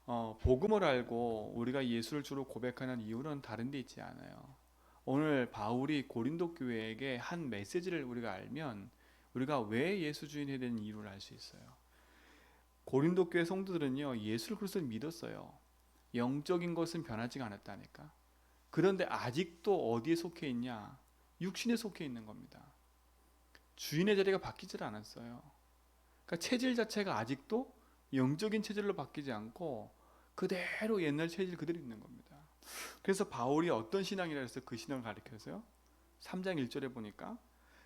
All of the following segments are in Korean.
복음을 알고 우리가 예수를 주로 고백하는 이유는 다른 데 있지 않아요. 오늘 바울이 고린도 교회에게 한 메시지를 우리가 알면 우리가 왜 예수 주인이 되는 이유를 알 수 있어요. 고린도 교회 성도들은요, 예수를 그리스도를 믿었어요. 영적인 것은 변하지가 않았다니까. 그런데 아직도 어디에 속해 있냐? 육신에 속해 있는 겁니다. 주인의 자리가 바뀌질 않았어요. 그러니까 체질 자체가 아직도 영적인 체질로 바뀌지 않고 그대로 옛날 체질 그대로 있는 겁니다. 그래서 바울이 어떤 신앙이라 해서 그 신앙을 가르쳐서요. 3장 1절에 보니까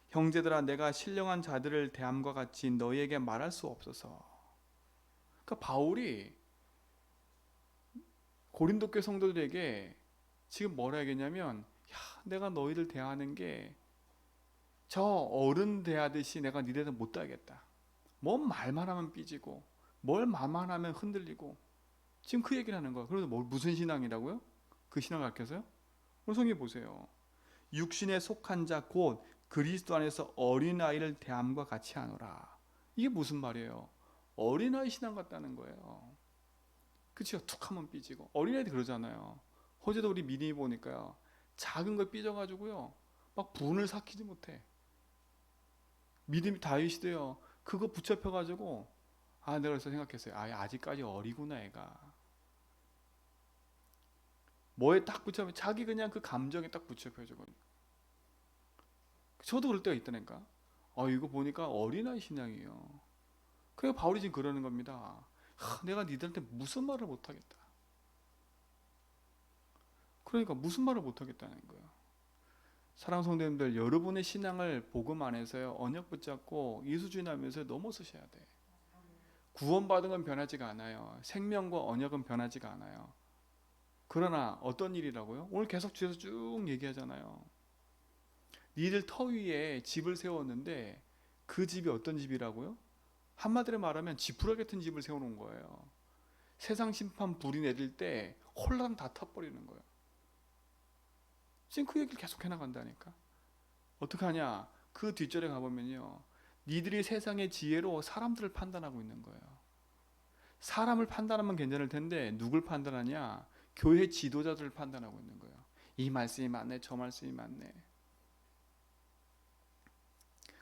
형제들아 내가 신령한 자들을 대함과 같이 너희에게 말할 수 없어서. 그러니까 바울이 고린도 교회 성도들에게 지금 뭐라 하겠냐면, 야, 내가 너희들 대하는 게 저 어른 대하듯이 내가 니네들 못 대하겠다. 뭔 말만 하면 삐지고 뭘 말만 하면 흔들리고 지금 그 얘기를 하는 거야. 그래서 무슨 신앙이라고요? 그 신앙을 가르쳐서요? 오늘 성경 보세요. 육신에 속한 자 곧 그리스도 안에서 어린아이를 대함과 같이 하노라. 이게 무슨 말이에요? 어린아이 신앙 같다는 거예요. 그치요? 툭 하면 삐지고 어린아이들 그러잖아요. 어제도 우리 미니 보니까요, 작은 걸 삐져가지고요 막 분을 삭히지 못해. 믿음이 다윗이도요 그거 붙잡혀가지고, 내가 그래서 생각했어요. 아직까지 어리구나 애가. 뭐에 딱 붙잡혀, 자기 그냥 그 감정에 딱 붙잡혀가지고. 저도 그럴 때가 있다니까. 이거 보니까 어린아이 신앙이에요. 그래서 바울이 지금 그러는 겁니다. 내가 니들한테 무슨 말을 못하겠다. 그러니까 무슨 말을 못하겠다는 거예요. 사랑 성도님들, 여러분의 신앙을 복음 안에서요 언약 붙잡고 예수주의하면서 넘어서셔야 돼. 구원받은 건 변하지가 않아요. 생명과 언약은 변하지가 않아요. 그러나 어떤 일이라고요? 오늘 계속 주에서 쭉 얘기하잖아요. 니들 터 위에 집을 세웠는데 그 집이 어떤 집이라고요? 한마디로 말하면 지푸라기 같은 집을 세워놓은 거예요. 세상 심판 불이 내릴 때 홀랑 다 타버리는 거예요. 지금 그 얘기를 계속 해나간다니까. 어떻게 하냐? 그 뒷절에 가보면요, 니들이 세상의 지혜로 사람들을 판단하고 있는 거예요. 사람을 판단하면 괜찮을 텐데 누굴 판단하냐? 교회 지도자들을 판단하고 있는 거예요. 이 말씀이 맞네, 저 말씀이 맞네.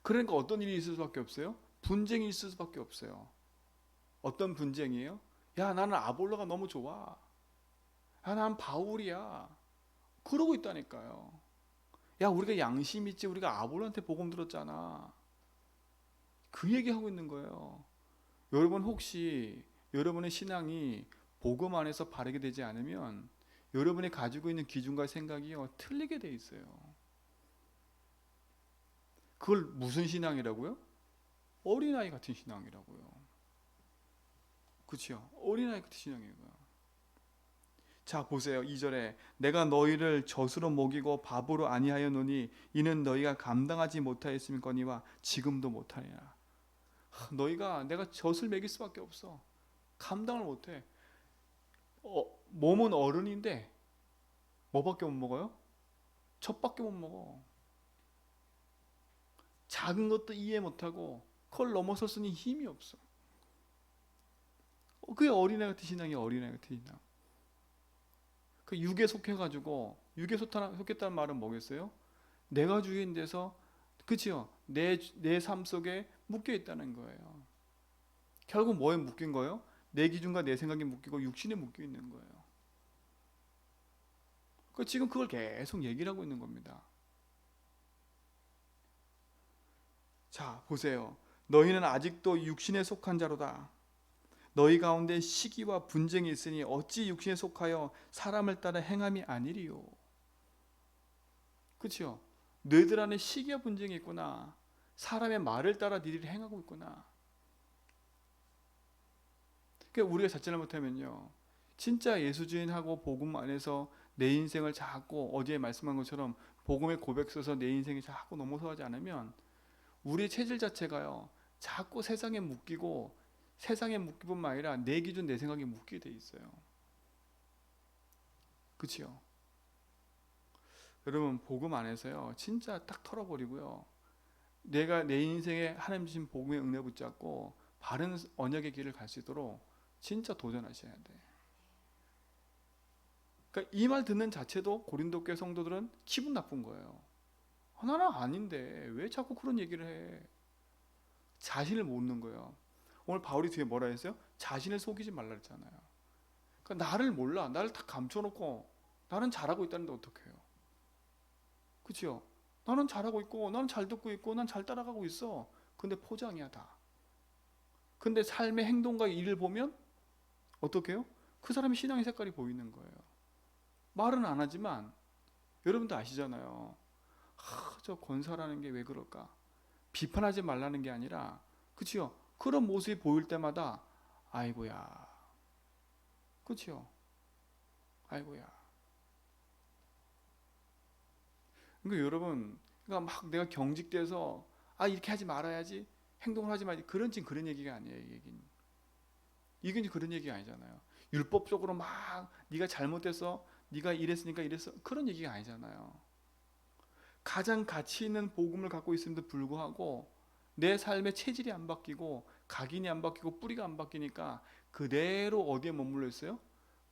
그러니까 어떤 일이 있을 수밖에 없어요? 분쟁이 있을 수밖에 없어요. 어떤 분쟁이에요? 야, 나는 아볼로가 너무 좋아. 야, 난 바울이야. 그러고 있다니까요. 야, 우리가 양심 있지. 우리가 아볼로한테 복음 들었잖아. 그 얘기하고 있는 거예요. 여러분 혹시 여러분의 신앙이 복음 안에서 바르게 되지 않으면 여러분이 가지고 있는 기준과 생각이요 틀리게 돼 있어요. 그걸 무슨 신앙이라고요? 어린아이 같은 신앙이라고요. 그렇죠? 어린아이 같은 신앙이고요. 자 보세요. 2절에 내가 너희를 젖으로 먹이고 밥으로 아니하였노니 이는 너희가 감당하지 못하였음거니와 지금도 못하리라. 너희가 내가 젖을 먹일 수밖에 없어. 감당을 못해. 몸은 어른인데 뭐밖에 못 먹어요? 젖밖에 못 먹어. 작은 것도 이해 못하고 그걸 넘어섰으니 힘이 없어. 그게 어린애 같은 신앙이 어린애 같은 신앙. 그 육에 속해가지고 육에 속했다는 말은 뭐겠어요? 내가 주인 돼서, 그치요? 내 삶 속에 묶여 있다는 거예요. 결국 뭐에 묶인 거예요? 내 기준과 내 생각에 묶이고 육신에 묶여 있는 거예요. 지금 그걸 계속 얘기를 하고 있는 겁니다. 자 보세요. 너희는 아직도 육신에 속한 자로다. 너희 가운데 시기와 분쟁이 있으니 어찌 육신에 속하여 사람을 따라 행함이 아니리요. 그렇죠? 너희들 안에 시기와 분쟁이 있구나. 사람의 말을 따라 너희들이 행하고 있구나. 그러니까 우리가 자체를 못하면요, 진짜 예수주인하고 복음 안에서 내 인생을 자꾸 어제 말씀한 것처럼 복음의 고백 써서 내 인생이 자꾸 넘어서지 않으면 우리의 체질 자체가요 자꾸 세상에 묶이고, 세상에 묶기뿐만 아니라 내 기준 내 생각에 묶이게 돼 있어요. 그치요? 여러분 복음 안에서요 진짜 딱 털어버리고요, 내가 내 인생에 하나님 주신 복음의 은혜 붙잡고 바른 언약의 길을 갈 수 있도록 진짜 도전하셔야 돼. 그러니까 이 말 듣는 자체도 고린도 교회 성도들은 기분 나쁜 거예요. 나는 아닌데 왜 자꾸 그런 얘기를 해? 자신을 묻는 거예요. 오늘 바울이 뒤에 뭐라 했어요? 자신을 속이지 말라 했잖아요. 그러니까 나를 몰라. 나를 다 감춰놓고 나는 잘하고 있다는데 어떡해요? 그치요? 나는 잘하고 있고 나는 잘 듣고 있고 난 잘 따라가고 있어. 근데 포장이야 다. 근데 삶의 행동과 일을 보면 어떻게 해요? 그 사람의 신앙의 색깔이 보이는 거예요. 말은 안 하지만 여러분도 아시잖아요. 저 권사라는 게 왜 그럴까? 비판하지 말라는 게 아니라 그치요? 그런 모습이 보일 때마다 아이고야. 그치요? 아이고야. 그러니까 여러분, 그러니까 막 내가 경직돼서 이렇게 하지 말아야지, 행동을 하지 말지, 그런 얘기가 아니에요. 이 얘기는. 이건 그런 얘기가 아니잖아요. 율법적으로 막 네가 잘못해서 네가 이랬으니까 이랬어, 그런 얘기가 아니잖아요. 가장 가치 있는 복음을 갖고 있음에도 불구하고 내 삶의 체질이 안 바뀌고 각인이 안 바뀌고 뿌리가 안 바뀌니까 그대로 어디에 머물러 있어요?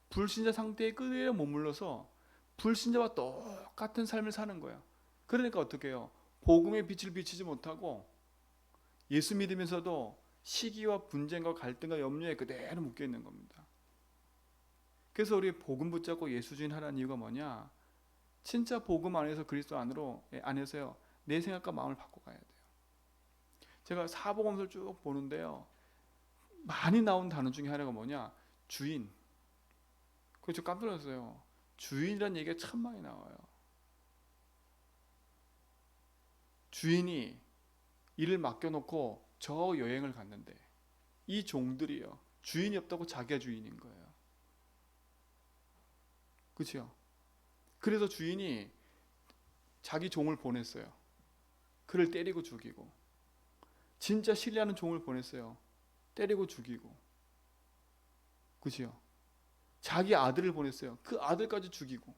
불신자 상태에 그대로 머물러서 불신자와 똑같은 삶을 사는 거예요. 그러니까 어떻게 해요? 복음의 빛을 비치지 못하고 예수 믿으면서도 시기와 분쟁과 갈등과 염려에 그대로 묶여 있는 겁니다. 그래서 우리 복음 붙잡고 예수 주인 하라는 이유가 뭐냐? 진짜 복음 안에서 그리스도 안에서요, 내 생각과 마음을 바꿔가야 돼요. 제가 사복음서를 쭉 보는데요, 많이 나온 단어 중에 하나가 뭐냐? 주인. 그거 저 깜짝 놀랐어요. 주인이라는 얘기가 참 많이 나와요. 주인이 일을 맡겨놓고 저 여행을 갔는데 이 종들이요, 주인이 없다고 자기가 주인인 거예요. 그렇죠? 그래서 주인이 자기 종을 보냈어요. 그를 때리고 죽이고, 진짜 신뢰하는 종을 보냈어요. 때리고 죽이고, 그렇죠? 자기 아들을 보냈어요. 그 아들까지 죽이고.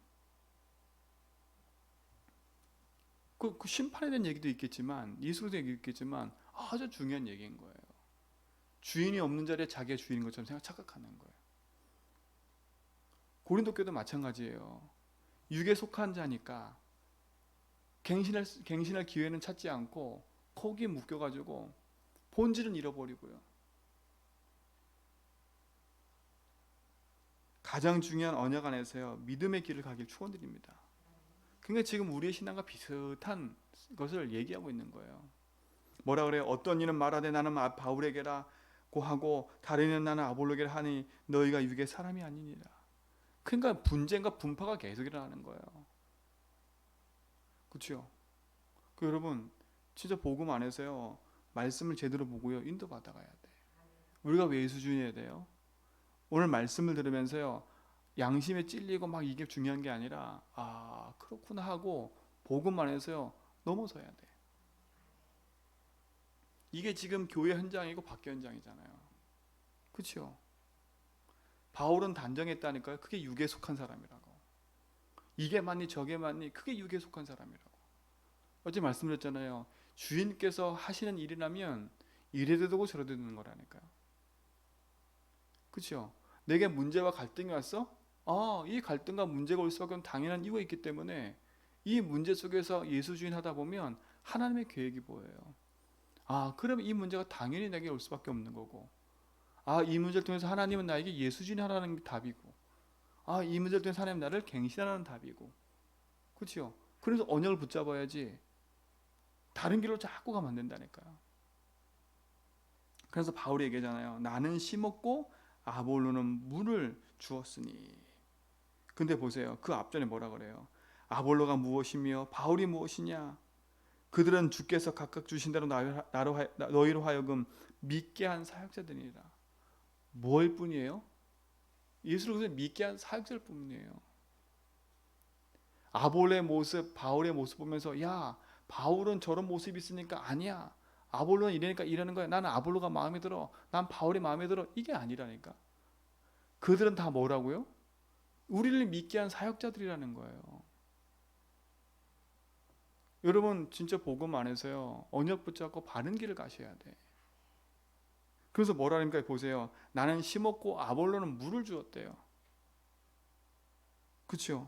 그 심판에 대한 얘기도 있겠지만, 예수에 대한 얘기도 있겠지만 아주 중요한 얘기인 거예요. 주인이 없는 자리에 자기가 주인인 것처럼 착각하는 거예요. 고린도 교도 마찬가지예요. 육에 속한 자니까 갱신할 기회는 찾지 않고 거기에 묶여가지고 본질은 잃어버리고요. 가장 중요한 언약 안에서요, 믿음의 길을 가길 축원드립니다. 그러니까 지금 우리의 신앙과 비슷한 것을 얘기하고 있는 거예요. 뭐라 그래요? 어떤 이는 말하되 나는 바울에게라 고 하고 다른 이는 나는 아볼로게라 하니 너희가 육의 사람이 아니니라. 그러니까 분쟁과 분파가 계속 일어나는 거예요. 그렇죠? 여러분, 진짜 복음 안에서요, 말씀을 제대로 보고요, 인도받아가야 돼. 우리가 왜 수준이어야 돼요? 오늘 말씀을 들으면서요, 양심에 찔리고 막 이게 중요한 게 아니라 그렇구나 하고 복음 안에서요, 넘어서야 돼. 이게 지금 교회 현장이고 박교 현장이잖아요. 그렇죠? 바울은 단정했다니까요. 그게 육에 속한 사람이라고. 이게 맞니 저게 맞니, 그게 육에 속한 사람이라고. 어제 말씀드렸잖아요. 주인께서 하시는 일이라면 이래도 되고 저래도 되는 거라니까요. 그렇죠? 내게 문제와 갈등이 왔어? 이 갈등과 문제가 올 수밖에 없는 당연한 이유가 있기 때문에 이 문제 속에서 예수 주인 하다 보면 하나님의 계획이 보여요. 그럼 이 문제가 당연히 내게 올 수밖에 없는 거고, 이 문제를 통해서 하나님은 나에게 예수 주인 하라는 게 답이고, 이 문제를 통해서 하나님 나를 갱신하라는 답이고, 그렇죠? 그래서 언약을 붙잡아야지 다른 길로 자꾸 가면 안 된다니까요. 그래서 바울이 얘기하잖아요. 나는 심었고 아볼로는 물을 주었으니. 근데 보세요. 그 앞전에 뭐라 그래요? 아볼로가 무엇이며 바울이 무엇이냐? 그들은 주께서 각각 주신 대로 너희로 하여금 믿게 한 사역자들이라. 뭐일 뿐이에요? 예수를 그래서 믿게 한 사역자일 뿐이에요. 아볼로의 모습, 바울의 모습 보면서 바울은 저런 모습이 있으니까 아니야, 아볼로는 이러니까 이러는 거야, 나는 아볼로가 마음에 들어, 난 바울이 마음에 들어, 이게 아니라니까. 그들은 다 뭐라고요? 우리를 믿게 한 사역자들이라는 거예요. 여러분, 진짜 복음 안에서요, 언약 붙잡고 바른 길을 가셔야 돼. 그래서 뭐라니까 보세요. 나는 심었고 아볼로는 물을 주었대요. 그렇죠?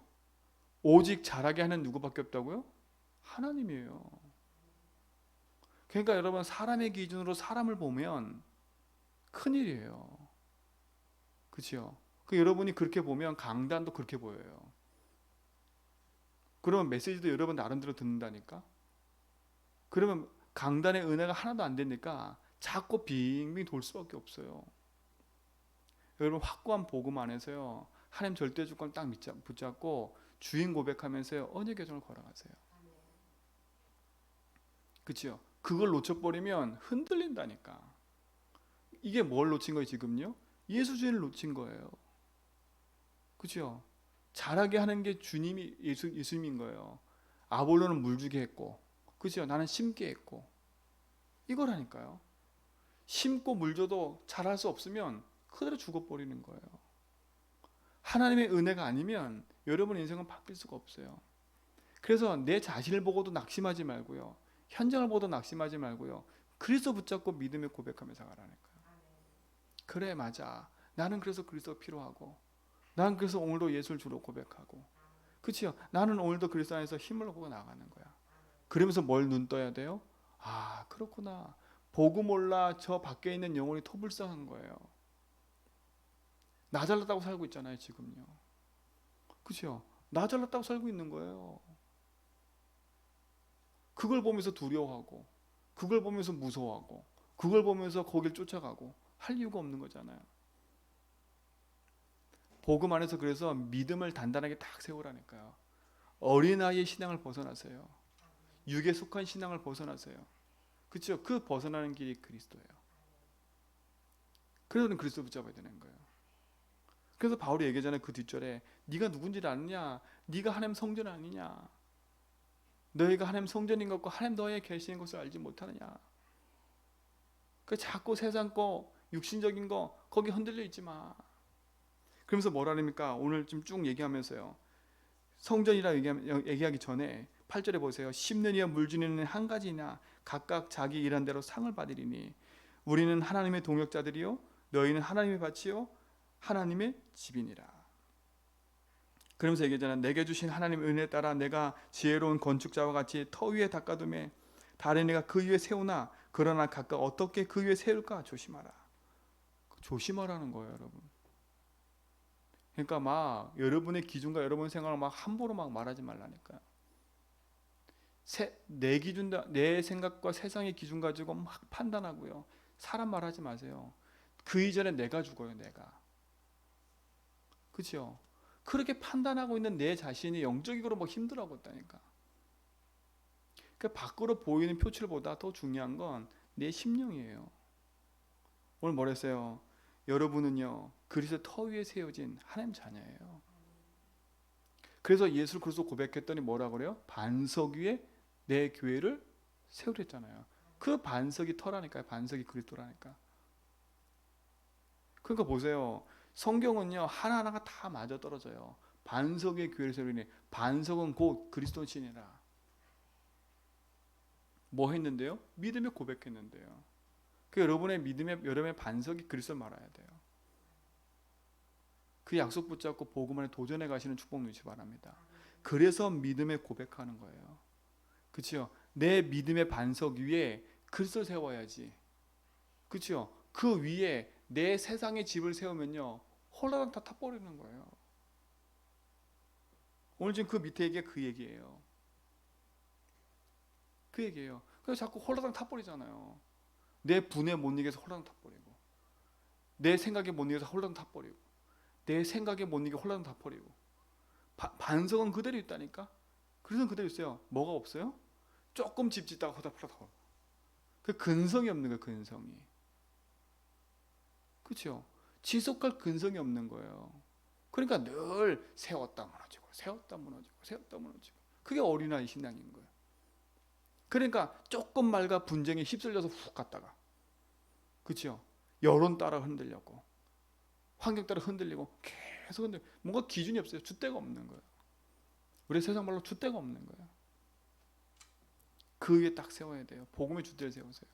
오직 잘하게 하는 누구밖에 없다고요? 하나님이에요. 그러니까 여러분, 사람의 기준으로 사람을 보면 큰일이에요. 그렇죠? 그 여러분이 그렇게 보면 강단도 그렇게 보여요. 그러면 메시지도 여러분 나름대로 듣는다니까. 그러면 강단의 은혜가 하나도 안 되니까 자꾸 빙빙 돌 수밖에 없어요. 여러분, 확고한 복음 안에서요, 하나님 절대 주권 딱 붙잡고 주인 고백하면서요, 언약 계정을 걸어가세요. 그렇죠? 그걸 놓쳐버리면 흔들린다니까. 이게 뭘 놓친 거예요 지금요? 예수 주인을 놓친 거예요. 그렇죠? 잘하게 하는 게 주님이 예수님인 거예요. 아볼로는 물 주게 했고, 그렇죠? 나는 심게 했고, 이거라니까요. 심고 물 줘도 잘할 수 없으면 그대로 죽어버리는 거예요. 하나님의 은혜가 아니면 여러분 인생은 바뀔 수가 없어요. 그래서 내 자신을 보고도 낙심하지 말고요, 현장을 보고도 낙심하지 말고요, 그리스도 붙잡고 믿음의 고백하면서 가라니까요. 그래, 맞아. 나는 그래서 그리스도가 필요하고, 나는 그래서 오늘도 예수를 주로 고백하고, 그렇죠? 나는 오늘도 그리스도 안에서 힘을 얻고 나가는 거야. 그러면서 뭘 눈 떠야 돼요? 아, 그렇구나. 보고 몰라 저 밖에 있는 영혼이 토불쌍한 거예요. 나 잘났다고 살고 있잖아요 지금요. 그렇죠? 나 잘났다고 살고 있는 거예요. 그걸 보면서 두려워하고, 그걸 보면서 무서워하고, 그걸 보면서 거길 쫓아가고 할 이유가 없는 거잖아요. 복음 안에서 그래서 믿음을 단단하게 딱 세우라니까요. 어린아이의 신앙을 벗어나세요. 육에 속한 신앙을 벗어나세요. 그렇죠? 그 벗어나는 길이 그리스도예요. 그래서 그리스도 붙잡아야 되는 거예요. 그래서 바울이 얘기하잖아요. 그 뒷절에 네가 누군지를 아느냐? 네가 하나님 성전 아니냐? 너희가 하나님 성전인 것과 하나님 너희의 계시는 것을 알지 못하느냐? 그 자꾸 세상 거, 육신적인 거 거기 흔들려 있지 마. 그러면서 뭐라니까 오늘 좀 쭉 얘기하면서요. 성전이라 얘기하기 전에 8절에 보세요. 심는 이와 물주는 한 가지나 각각 자기 일한 대로 상을 받으리니 우리는 하나님의 동역자들이요 너희는 하나님의 밭이요 하나님의 집이니라. 그러면서 얘기하잖아. 내게 주신 하나님의 은혜에 따라 내가 지혜로운 건축자와 같이 터 위에 닦아둠에 다른 이가 그 위에 세우나 그러나 각각 어떻게 그 위에 세울까 조심하라. 조심하라는 거예요 여러분. 그러니까 막 여러분의 기준과 여러분의 생각을 막 함부로 막 말하지 말라니까요. 내 기준, 내 생각과 세상의 기준 가지고 막 판단하고요. 사람 말하지 마세요. 그 이전에 내가 죽어요, 내가. 그렇죠? 그렇게 판단하고 있는 내 자신이 영적으로 뭐 힘들어하고 있다니까. 그 밖으로 보이는 표출보다 더 중요한 건 내 심령이에요. 오늘 뭐랬어요? 여러분은요 그리스도 터 위에 세워진 하나님 자녀예요. 그래서 예수 그리스도 고백했더니 뭐라 그래요? 반석 위에 내 교회를 세우랬잖아요. 그 반석이 터라니까요. 반석이 그리스도라니까. 그러니까 보세요. 성경은요 하나하나가 다 맞아 떨어져요. 반석 위에 교회를 세우리니 반석은 곧 그리스도시니라. 뭐 했는데요? 믿음에 고백했는데요. 그 여러분의 믿음의 여러분의 반석이 그리스도를 말아야 돼요. 그 약속 붙잡고 복음 안에 도전해 가시는 축복 누리시 바랍니다. 그래서 믿음에 고백하는 거예요. 그렇죠? 내 믿음의 반석 위에 그리스도를 세워야지. 그렇죠? 그 위에 내 세상의 집을 세우면요 홀라당 다 타버리는 거예요. 오늘 지금 그 밑에 얘기가 그 얘기예요. 그 얘기예요. 그래서 자꾸 홀라당 타버리잖아요. 내 분에 못 이겨서 홀라당 타버리고, 내 생각에 못 이겨서 홀라당 타버리고, 내 생각에 못 이겨 홀라당 타버리고. 반석은 그대로 있다니까. 그래서 그대로 있어요. 뭐가 없어요? 조금 집 짓다가 허다풀어다. 그 근성이 없는 거예요. 근성이. 그렇죠? 지속할 근성이 없는 거예요. 그러니까 늘 세웠다 무너지고 세웠다 무너지고 세웠다 무너지고. 그게 어린아이 신앙인 거예요. 그러니까 조금 말과 분쟁에 휩쓸려서 훅 갔다가, 그렇죠? 여론 따라 흔들렸고 환경 따라 흔들리고 계속 흔들리고 뭔가 기준이 없어요. 줏대가 없는 거예요. 우리 세상 말로 줏대가 없는 거예요. 그 위에 딱 세워야 돼요. 복음의 줏대를 세우세요.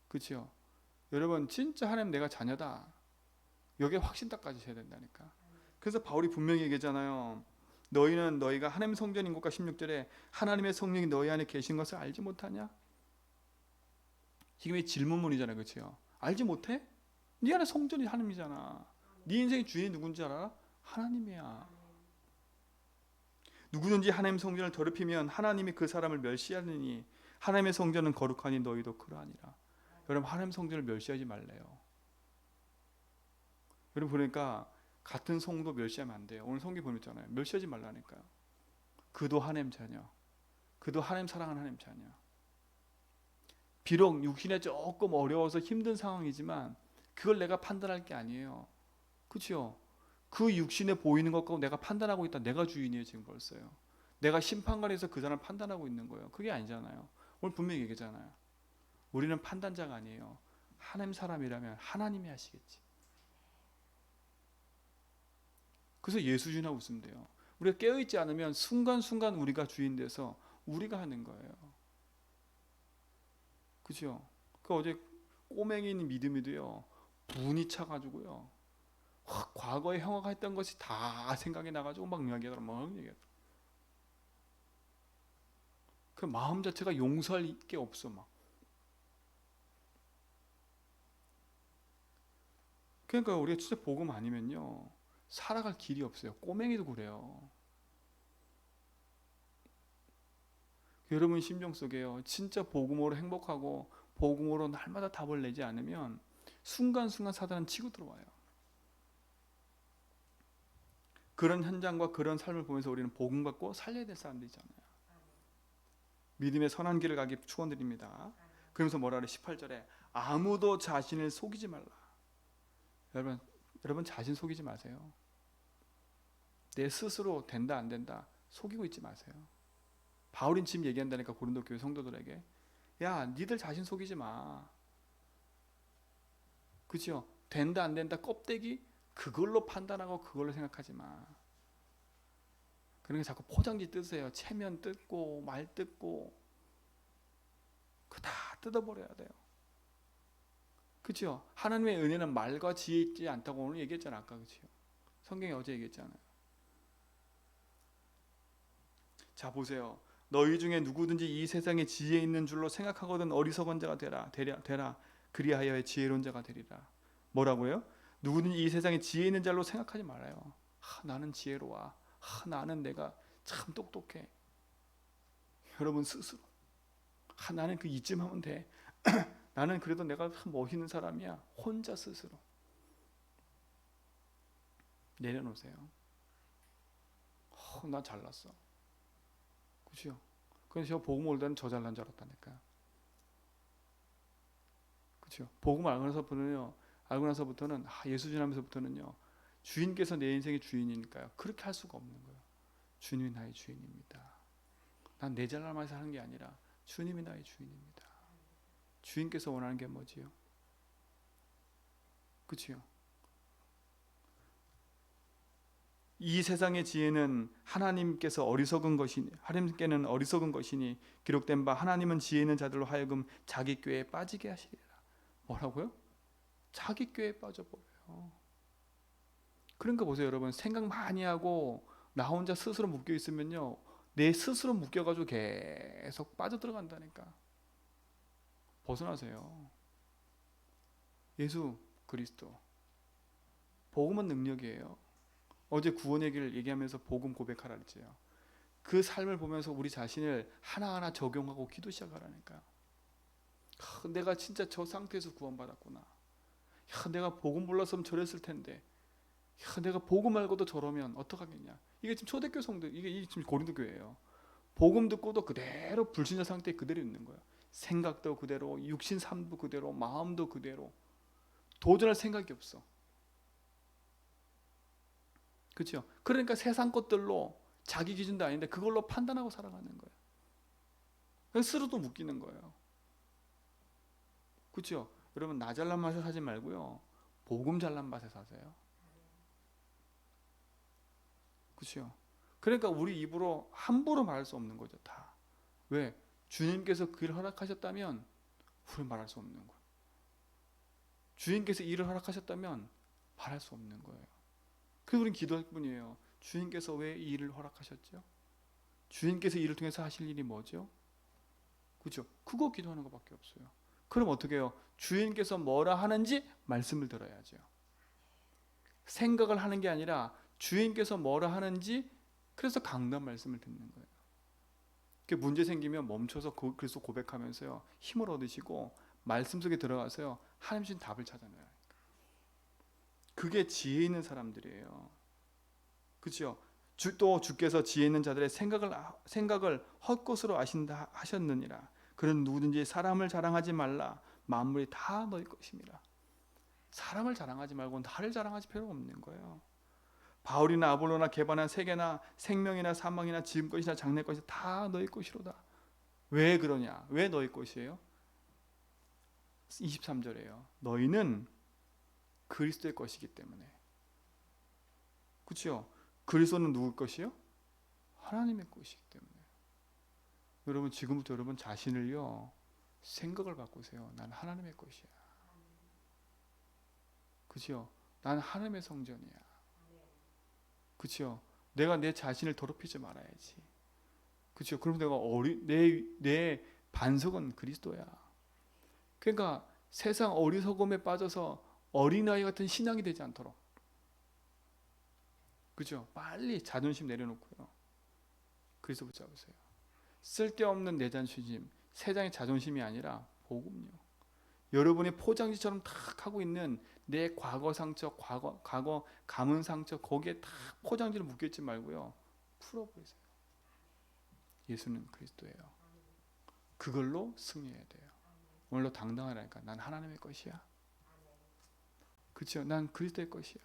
그렇죠? 여러분 진짜 하나님 내가 자녀다. 여기에 확신 딱 가지셔야 된다니까. 그래서 바울이 분명히 얘기하잖아요. 너희는 너희가 하나님 성전인 것과 16절에 하나님의 성령이 너희 안에 계신 것을 알지 못하냐? 지금 이 질문문이잖아요. 그렇죠? 알지 못해? 네 안에 성전이 하나님이잖아. 네 인생의 주인이 누군지 알아? 하나님이야. 누구든지 하나님 성전을 더럽히면 하나님이 그 사람을 멸시하느니 하나님의 성전은 거룩하니 너희도 그러하니라. 여러분 하나님 성전을 멸시하지 말래요. 여러분 그러니까 같은 성도 멸시하면 안 돼요. 오늘 성경 보냈잖아요. 멸시하지 말라니까요. 그도 하나님 자녀. 그도 하나님 사랑하는 하나님 자녀. 비록 육신에 조금 어려워서 힘든 상황이지만 그걸 내가 판단할 게 아니에요. 그렇죠? 그 육신에 보이는 것 갖고 내가 판단하고 있다. 내가 주인이에요 지금 벌써요. 내가 심판관에서 그 사람을 판단하고 있는 거예요. 그게 아니잖아요. 오늘 분명히 얘기잖아요. 우리는 판단자가 아니에요. 하나님 사람이라면 하나님이 하시겠지. 그래서 예수 주인하고 있으면 돼요. 우리가 깨어있지 않으면 순간순간 우리가 주인 돼서 우리가 하는 거예요. 그죠? 그 어제 꼬맹이인 믿음이도요. 분이 차가지고요. 과거에 형아가 했던 것이 다 생각이 나가지고 막 이야기하더라. 막 얘기하더라. 그 마음 자체가 용서할 게 없어 막. 그러니까 우리가 진짜 복음 아니면요 살아갈 길이 없어요. 꼬맹이도 그래요. 여러분 심정 속에요. 진짜 복음으로 행복하고 복음으로 날마다 답을 내지 않으면 순간순간 사단은 치고 들어와요. 그런 현장과 그런 삶을 보면서 우리는 복음 받고 살려야 될 사람들이잖아요. 믿음의 선한 길을 가기 축원드립니다. 그러면서 뭐라 그래? 18절에 아무도 자신을 속이지 말라. 여러분 자신 속이지 마세요. 내 스스로 된다 안 된다 속이고 있지 마세요. 바울인 지금 얘기한다니까 고린도 교회 성도들에게 야 니들 자신 속이지 마. 그죠? 된다 안 된다 껍데기 그걸로 판단하고 그걸로 생각하지 마. 그러니까 자꾸 포장지 뜯으세요. 체면 뜯고 말 뜯고 그 다 뜯어버려야 돼요. 그렇죠? 하나님의 은혜는 말과 지혜 있지 않다고 오늘 얘기했잖아요. 아까 그렇죠? 성경에 어제 얘기했잖아요. 자 보세요. 너희 중에 누구든지 이 세상에 지혜 있는 줄로 생각하거든 어리석은 자가 되라. 그리하여의 지혜로운 자가 되리라. 뭐라고요? 누구든지 이 세상에 지혜 있는 자로 생각하지 말아요. 나는 지혜로워. 나는 내가 참 똑똑해. 여러분 스스로 나는 그 이쯤 하면 돼. 나는 그래도 내가 참 멋있는 사람이야. 혼자 스스로 내려놓으세요. 나 잘났어. 그렇죠? 그래서 제가 복음 올때는 저 잘난 줄 알았다니까. 그렇죠? 복음 알고 나서부터는 예수 지나면서부터는요. 주인께서 내 인생의 주인이니까요. 그렇게 할 수가 없는 거예요. 주님이 나의 주인입니다. 난 내 잘남아서 하는 게 아니라 주님이 나의 주인입니다. 주인께서 원하는 게 뭐지요? 그렇죠? 이 세상의 지혜는 하나님께는 어리석은 것이니 기록된 바 하나님은 지혜 있는 자들로 하여금 자기 꾀에 빠지게 하시리라. 뭐라고요? 자기 꾀에 빠져버려요. 그러니까 보세요 여러분 생각 많이 하고 나 혼자 스스로 묶여 있으면요 내 스스로 묶여가지고 계속 빠져들어간다니까. 벗어나세요. 예수 그리스도 복음은 능력이에요. 어제 구원의 길을 얘기하면서 복음 고백하라 그랬지요. 그 삶을 보면서 우리 자신을 하나하나 적용하고 기도 시작하라니까요. 내가 진짜 저 상태에서 구원받았구나. 내가 복음 몰랐으면 저랬을 텐데. 내가 복음 말고도 저러면 어떡하겠냐. 이게 지금 초대교회 성도 이게 지금 고린도 교회예요. 복음 듣고도 그대로 불신자 상태에 그대로 있는 거예요. 생각도 그대로, 육신 삶도 그대로, 마음도 그대로. 도전할 생각이 없어. 그렇죠? 그러니까 세상 것들로 자기 기준도 아닌데 그걸로 판단하고 살아가는 거예요. 스스로도 묶이는 거예요. 그렇죠? 여러분 나 잘난 맛에 사지 말고요. 복음 잘난 맛에 사세요. 그렇죠? 그러니까 우리 입으로 함부로 말할 수 없는 거죠. 다. 왜? 주님께서 그 일을 허락하셨다면 우리 말할 수 없는 거예요. 주님께서 일을 허락하셨다면 말할 수 없는 거예요. 그래서 우리는 기도할 뿐이에요. 주님께서 왜 이 일을 허락하셨죠? 주님께서 이 일을 통해서 하실 일이 뭐죠? 그죠? 그거 기도하는 것밖에 없어요. 그럼 어떻게 해요? 주인께서 뭐라 하는지 말씀을 들어야죠. 생각을 하는 게 아니라 주인께서 뭐라 하는지, 그래서 강단 말씀을 듣는 거예요. 문제 생기면 멈춰서 그래서 고백하면서요, 힘을 얻으시고 말씀 속에 들어가서요, 하나님 주신 답을 찾아내요. 그게 지혜 있는 사람들이에요. 그렇죠? 또 주께서 지혜 있는 자들의 생각을 헛것으로 아신다 하셨느니라. 그런 누구든지 사람을 자랑하지 말라. 만물이 다 너희 것입니다. 사람을 자랑하지 말고 나를 자랑하지 필요가 없는 거예요. 바울이나 아볼로나 게바나 세계나 생명이나 사망이나 지금 것이나 장래 것이 다 너희 것이로다. 왜 그러냐? 왜 너희 것이에요? 23절에요. 너희는 그리스도의 것이기 때문에. 그렇죠? 그리스도는 누구 것이요? 하나님의 것이기 때문에. 여러분, 지금부터 여러분 자신을요, 생각을 바꾸세요. 난 하나님의 것이야. 그렇죠? 난 하나님의 성전이야. 그렇죠? 내가 내 자신을 더럽히지 말아야지. 그렇죠? 그럼 내가 내 반석은 그리스도야. 그러니까 세상 어리석음에 빠져서 어린아이 같은 신앙이 되지 않도록, 그죠? 빨리 자존심 내려놓고요, 그리스도 붙잡으세요. 쓸데없는 내 자존심, 세상의 자존심이 아니라 복음요. 여러분이 포장지처럼 탁 하고 있는 내 과거 상처, 과거 가문 상처, 거기에 탁 포장지를 묶여있지 말고요, 풀어버리세요. 예수는 그리스도예요. 그걸로 승리해야 돼요. 오늘로 당당하라니까. 난 하나님의 것이야. 그렇죠? 난 그리스도의 것이야.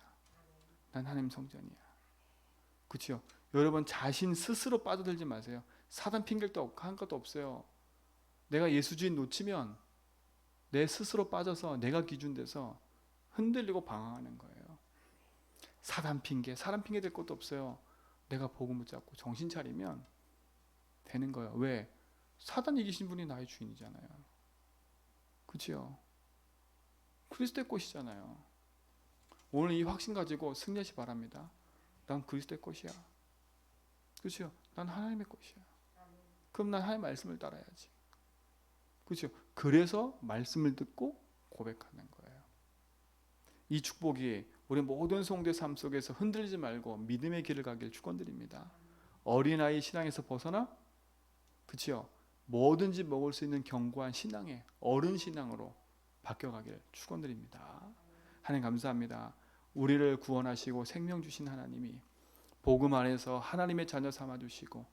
난 하나님 성전이야. 그렇죠? 여러분, 자신 스스로 빠져들지 마세요. 사단 핑계도 한 것도 없어요. 내가 예수주의 놓치면 내 스스로 빠져서 내가 기준돼서 흔들리고 방황하는 거예요. 사단 핑계 될 것도 없어요. 내가 복음 붙잡고 정신 차리면 되는 거예요. 왜? 사단 이기신 분이 나의 주인이잖아요. 그렇죠? 그리스도의 꽃이잖아요. 오늘 이 확신 가지고 승리하시 바랍니다. 난 그리스도의 꽃이야. 그렇죠? 난 하나님의 꽃이야. 그럼 난 하나님의 말씀을 따라야지. 그렇죠? 그래서 말씀을 듣고 고백하는 거예요. 이 축복이 우리 모든 성도의 삶 속에서 흔들리지 말고 믿음의 길을 가길 축원드립니다. 어린아이 신앙에서 벗어나, 그렇죠? 뭐든지 먹을 수 있는 견고한 신앙의 어른 신앙으로 바뀌어가길 축원드립니다. 하나님 감사합니다. 우리를 구원하시고 생명 주신 하나님이 복음 안에서 하나님의 자녀 삼아주시고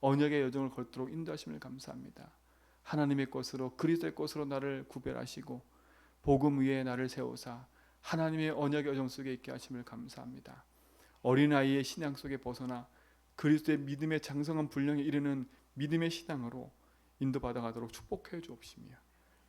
언약의 여정을 걷도록 인도하심을 감사합니다. 하나님의 것으로 그리스도의 것으로 나를 구별하시고 복음 위에 나를 세우사 하나님의 언약의 여정 속에 있게 하심을 감사합니다. 어린아이의 신앙 속에 벗어나 그리스도의 믿음의 장성한 분량에 이르는 믿음의 신앙으로 인도받아 가도록 축복해 주옵시며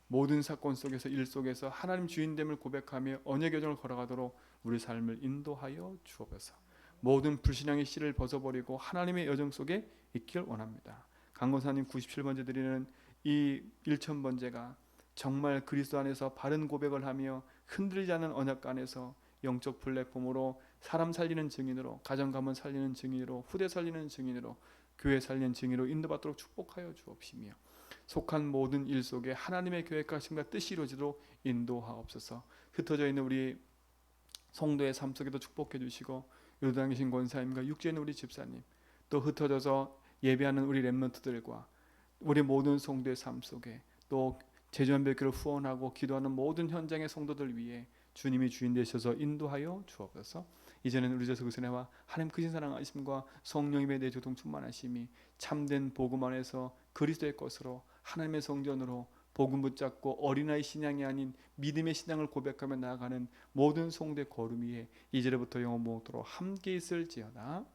모든 사건 속에서 일 속에서 하나님 주인됨을 고백하며 언약의 여정을 걸어가도록 우리 삶을 인도하여 주옵소서. 모든 불신앙의 씨를 벗어버리고 하나님의 여정 속에 있길 원합니다. 강건사님 97번째 드리는 이 1000번째가 정말 그리스도 안에서 바른 고백을 하며 흔들리지 않는 언약 안에서 영적 플랫폼으로 사람 살리는 증인으로, 가정 가문 살리는 증인으로, 후대 살리는 증인으로, 교회 살리는 증인으로 인도받도록 축복하여 주옵시며 속한 모든 일 속에 하나님의 계획과 하심과 뜻이 이루어지도록 인도하옵소서. 흩어져 있는 우리 성도의 삶 속에도 축복해 주시고 요단 계신 권사님과 육지에 있는 우리 집사님, 또 흩어져서 예배하는 우리 렘넌트들과 우리 모든 성도의 삶 속에, 또 제주한별교를 후원하고 기도하는 모든 현장의 성도들 위해 주님이 주인 되셔서 인도하여 주옵소서. 이제는 우리 제수 그리스도와 하나님 크신 사랑하심과 성령님의 내조동 충만하심이 참된 복음 안에서 그리스도의 것으로 하나님의 성전으로 복음 붙잡고 어린아이 신앙이 아닌 믿음의 신앙을 고백하며 나아가는 모든 성도의 걸음 위에 이제부터 영원토록 함께 있을지어다.